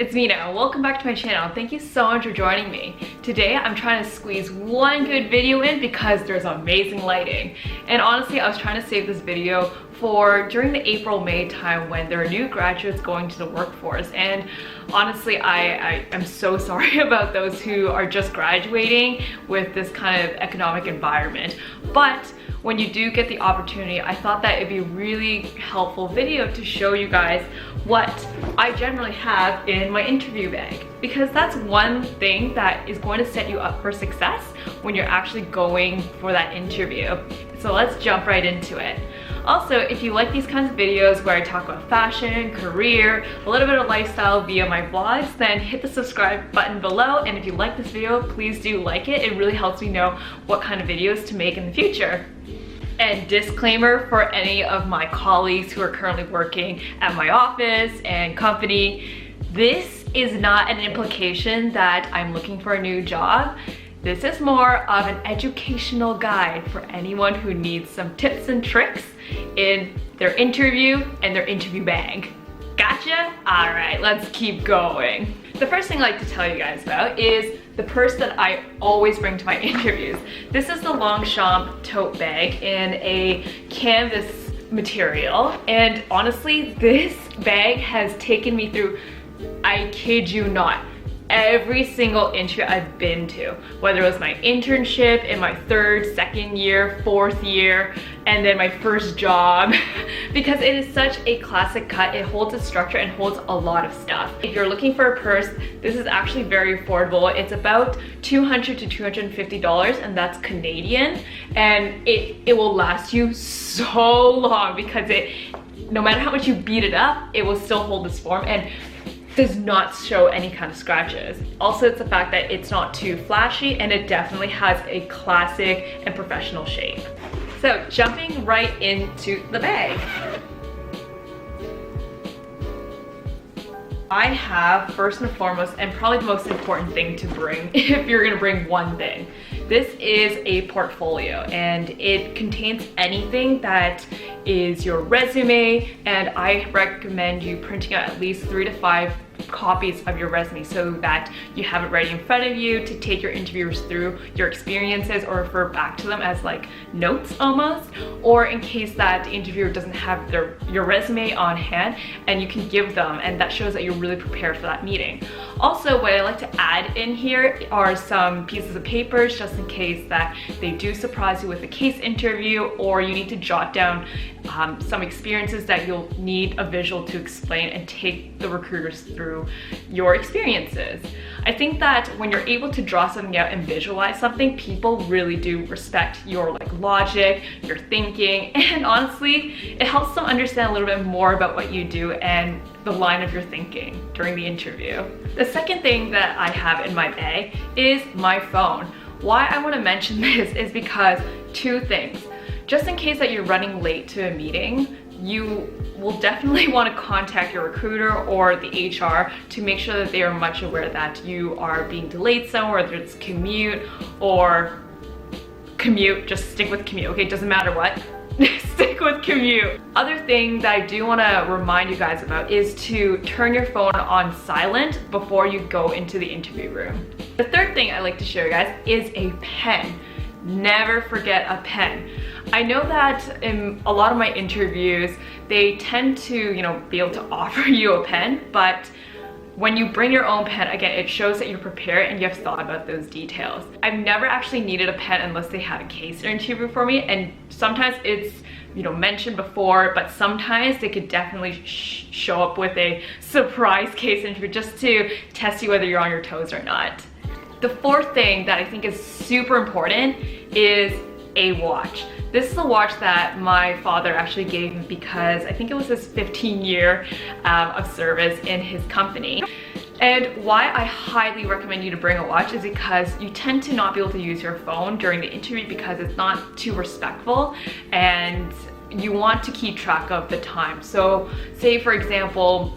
it's Mina and welcome back to my channel. Thank you so much for joining me. Today I'm trying to squeeze one good video in because there's amazing lighting. And honestly, I was trying to save this video for during the April-May time when there are new graduates going to the workforce. And honestly, I am so sorry about those who are just graduating with this kind of economic environment. But when you do get the opportunity, I thought that it'd be a really helpful video to show you guys what I generally have in my interview bag, because that's one thing that is going to set you up for success when you're actually going for that interview. So let's jump right into it. Also, if you like these kinds of videos where I talk about fashion, career, a little bit of lifestyle via my vlogs, then hit the subscribe button below. And if you like this video, please do like it. It really helps me know what kind of videos to make in the future. And disclaimer for any of my colleagues who are currently working at my office and company, this is not an implication that I'm looking for a new job. This is more of an educational guide for anyone who needs some tips and tricks in their interview and their interview bag. Gotcha? All right, let's keep going. The first thing I like to tell you guys about is the purse that I always bring to my interviews. This is the Longchamp tote bag in a canvas material. And honestly, this bag has taken me through, I kid you not, every single interview I've been to, whether it was my internship in my third, second year, fourth year, and then my first job, because it is such a classic cut. It holds a structure and holds a lot of stuff. If you're looking for a purse, this is actually very affordable. It's about $200 to $250, and that's Canadian, and it will last you so long because no matter how much you beat it up, it will still hold this form and does not show any kind of scratches. Also, it's the fact that it's not too flashy and it definitely has a classic and professional shape. So jumping right into the bag. I have, first and foremost, and probably the most important thing to bring if you're gonna bring one thing. This is a portfolio and it contains anything that is your resume, and I recommend you printing out at least 3 to 5 copies of your resume so that you have it ready in front of you to take your interviewers through your experiences or refer back to them as like notes almost, or in case that the interviewer doesn't have your resume on hand, and you can give them, and that shows that you're really prepared for that meeting. Also, what I like to add in here are some pieces of papers just in case that they do surprise you with a case interview, or you need to jot down some experiences that you'll need a visual to explain and take the recruiters through your experiences. I think that when you're able to draw something out and visualize something, people really do respect your logic, your thinking, and honestly, it helps them understand a little bit more about what you do and the line of your thinking during the interview. The second thing that I have in my bag is my phone. Why I want to mention this is because two things. Just in case that you're running late to a meeting, you will definitely want to contact your recruiter or the HR to make sure that they are much aware that you are being delayed somewhere, whether it's commute, just stick with commute, okay? Doesn't matter what. Stick with commute. Other thing that I do want to remind you guys about is to turn your phone on silent before you go into the interview room. The third thing I like to show you guys is a pen. Never forget a pen. I know that in a lot of my interviews, they tend to, be able to offer you a pen, but when you bring your own pen, again, it shows that you're prepared and you have thought about those details. I've never actually needed a pen unless they had a case interview for me, and sometimes it's mentioned before, but sometimes they could definitely show up with a surprise case interview just to test you whether you're on your toes or not. The fourth thing that I think is super important is a watch. This is a watch that my father actually gave me because I think it was his 15-year of service in his company. And why I highly recommend you to bring a watch is because you tend to not be able to use your phone during the interview because it's not too respectful, and you want to keep track of the time. So say for example,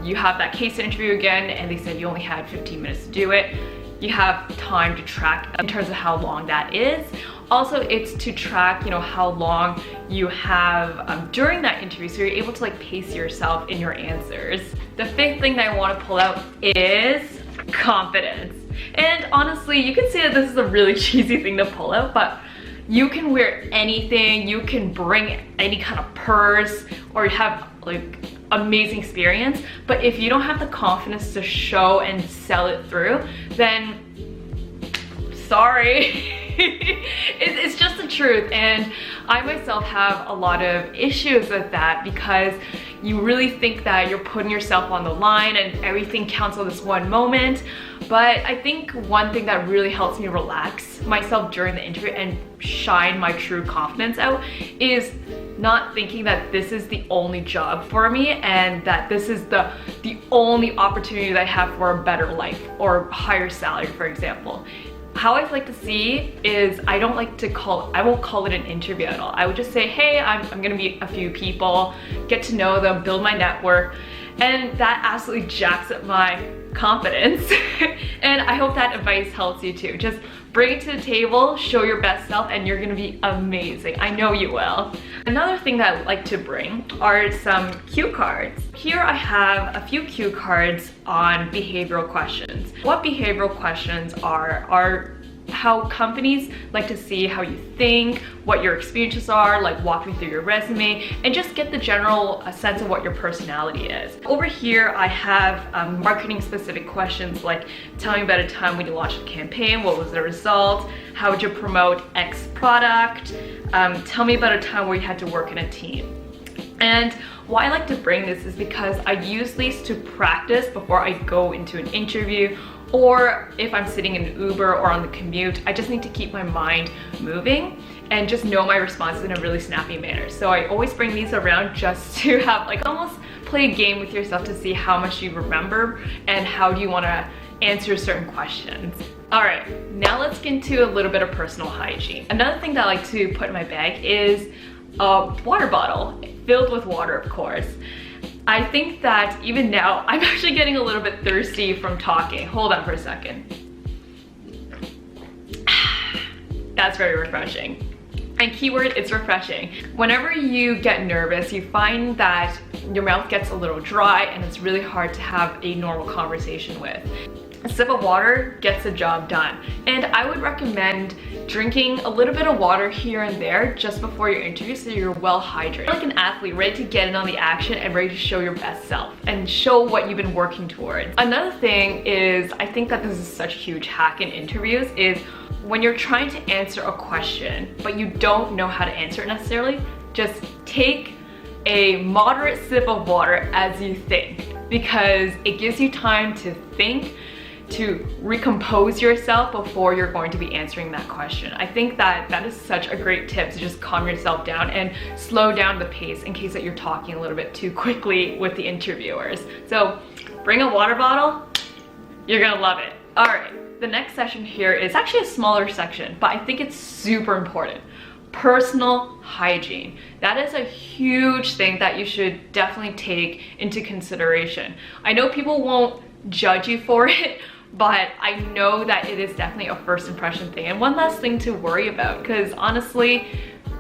you have that case interview again and they said you only had 15 minutes to do it. You have time to track in terms of how long that is. Also, it's to track, you know, how long you have during that interview, so you're able to like pace yourself in your answers. The fifth thing that I want to pull out is confidence. And honestly, you can say that this is a really cheesy thing to pull out, but you can wear anything, you can bring any kind of purse or have like amazing experience, but if you don't have the confidence to show and sell it through, then sorry. It's just the truth. And I myself have a lot of issues with that, because you really think that you're putting yourself on the line and everything counts on this one moment. But I think one thing that really helps me relax myself during the interview and shine my true confidence out is not thinking that this is the only job for me and that this is the only opportunity that I have for a better life or higher salary, for example. How I like to see is I won't call it an interview at all. I would just say, hey, I'm gonna meet a few people, get to know them, build my network, and that absolutely jacks up my confidence. And I hope that advice helps you too. Just bring it to the table, show your best self, and you're gonna be amazing. I know you will. Another thing that I like to bring are some cue cards. Here I have a few cue cards on behavioral questions. What behavioral questions are how companies like to see how you think, what your experiences are, like walk me through your resume, and just get the general sense of what your personality is. Over here, I have marketing specific questions like, tell me about a time when you launched a campaign, what was the result, how would you promote X product, tell me about a time where you had to work in a team. And why I like to bring this is because I use these to practice before I go into an interview, or if I'm sitting in an Uber or on the commute, I just need to keep my mind moving and just know my responses in a really snappy manner. So I always bring these around just to have like almost play a game with yourself to see how much you remember and how do you want to answer certain questions. All right, now let's get into a little bit of personal hygiene. Another thing that I like to put in my bag is a water bottle filled with water, of course. I think that even now, I'm actually getting a little bit thirsty from talking. Hold on for a second. That's very refreshing. And keyword, it's refreshing. Whenever you get nervous, you find that your mouth gets a little dry and it's really hard to have a normal conversation with. A sip of water gets the job done. And I would recommend drinking a little bit of water here and there just before your interview so you're well hydrated. Like an athlete, ready to get in on the action and ready to show your best self and show what you've been working towards. Another thing is, I think that this is such a huge hack in interviews, is when you're trying to answer a question but you don't know how to answer it necessarily, just take a moderate sip of water as you think, because it gives you time to think, to recompose yourself before you're going to be answering that question. I think that that is such a great tip, to just calm yourself down and slow down the pace in case that you're talking a little bit too quickly with the interviewers. So bring a water bottle, you're gonna love it. All right, the next section here is actually a smaller section, but I think it's super important. Personal hygiene. That is a huge thing that you should definitely take into consideration. I know people won't judge you for it, but I know that it is definitely a first impression thing and one less thing to worry about, because honestly,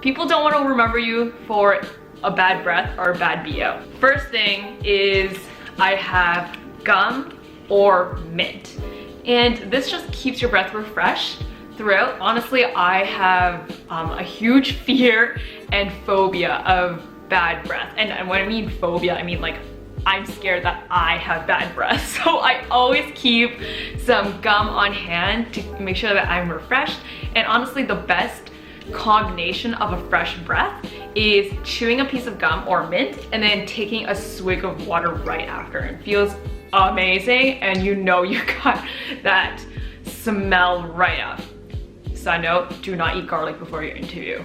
people don't want to remember you for a bad breath or a bad BO. First thing is I have gum or mint, and this just keeps your breath refreshed throughout. Honestly, I have a huge fear and phobia of bad breath, and when I mean phobia, I mean like I'm scared that I have bad breath. So I always keep some gum on hand to make sure that I'm refreshed. And honestly, the best combination of a fresh breath is chewing a piece of gum or mint and then taking a swig of water right after. It feels amazing, and you know you got that smell right up. Side note, do not eat garlic before your interview.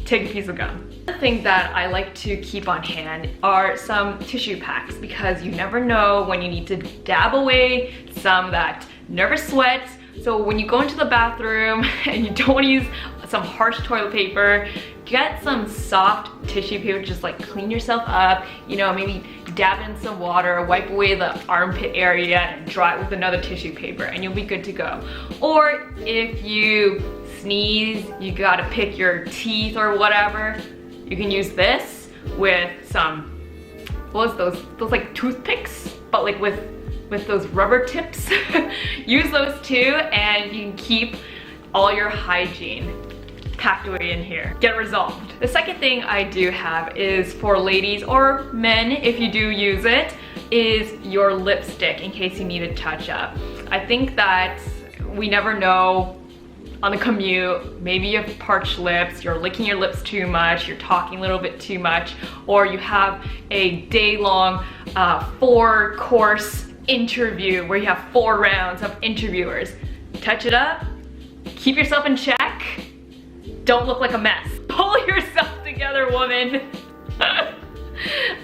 Take a piece of gum. The thing that I like to keep on hand are some tissue packs, because you never know when you need to dab away some of that nervous sweat. So when you go into the bathroom and you don't want to use some harsh toilet paper, get some soft tissue paper, just like clean yourself up, you know, maybe dab in some water, wipe away the armpit area, and dry it with another tissue paper, and you'll be good to go. Or if you sneeze, you gotta pick your teeth or whatever, you can use this with some, what was those like toothpicks, but like with those rubber tips. Use those too, and you can keep all your hygiene packed away in here. Get resolved. The second thing I do have is for ladies or men, if you do use it, is your lipstick in case you need a touch up. I think that we never know on the commute, maybe you have parched lips, you're licking your lips too much, you're talking a little bit too much, or you have a day-long 4-course interview where you have 4 rounds of interviewers. Touch it up, keep yourself in check, don't look like a mess. Pull yourself together, woman.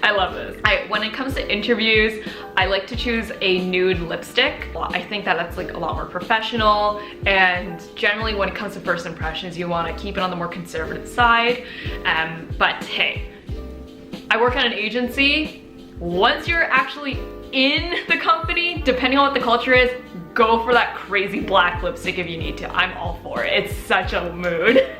I love this. When it comes to interviews, I like to choose a nude lipstick. I think that that's like a lot more professional, and generally when it comes to first impressions, you want to keep it on the more conservative side. But hey, I work at an agency. Once you're actually in the company, depending on what the culture is, go for that crazy black lipstick if you need to. I'm all for it. It's such a mood.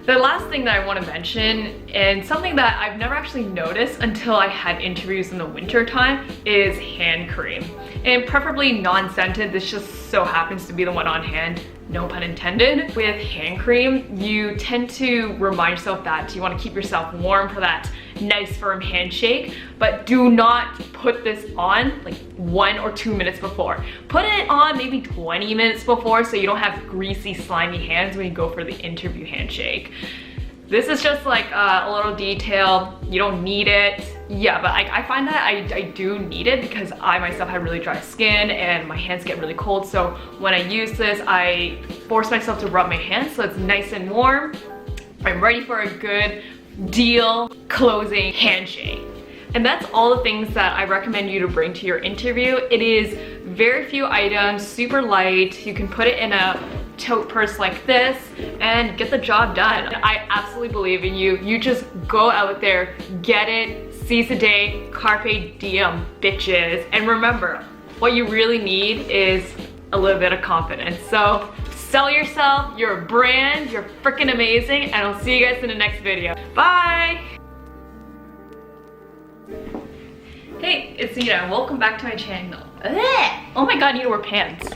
The last thing that I want to mention, and something that I've never actually noticed until I had interviews in the winter time, is hand cream. And preferably non-scented. This just so happens to be the one on hand, no pun intended. With hand cream, you tend to remind yourself that you want to keep yourself warm for that nice firm handshake, but do not put this on like 1 or 2 minutes before. Put it on maybe 20 minutes before so you don't have greasy, slimy hands when you go for the interview handshake. This is just like a little detail. You don't need it. Yeah, but I find that I do need it because I myself have really dry skin and my hands get really cold. So when I use this, I force myself to rub my hands so it's nice and warm. I'm ready for a good deal closing handshake. And that's all the things that I recommend you to bring to your interview. It is very few items, super light. You can put it in a tote purse like this and get the job done. I absolutely believe in you. You just go out there, get it, seize the day, carpe diem, bitches. And remember, what you really need is a little bit of confidence. So sell yourself, you're a brand, you're freaking amazing, and I'll see you guys in the next video. Bye! Hey, it's Nita, and welcome back to my channel. Oh my god, I need to wear pants.